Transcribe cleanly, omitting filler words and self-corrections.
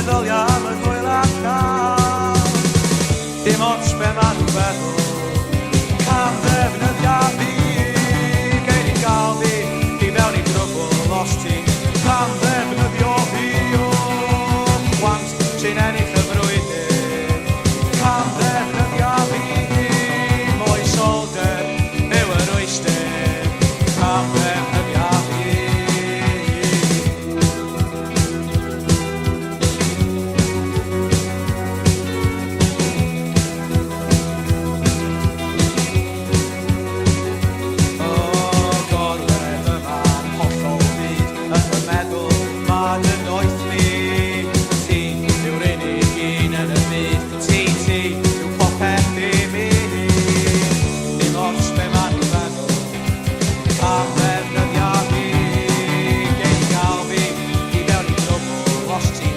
meddylia am y hwyl a'r cael. Dim ots be ma nhw'n feddwl, cam ddefnyddio fi. Gei di gael fi i fewn i drwbl os ti cam ddefnyddio fi. O, want ti'n ennill y frwydr, cam ddefnyddio fi. Mwy solder, yw yr oyster, cam ddefnyddio fi. Lost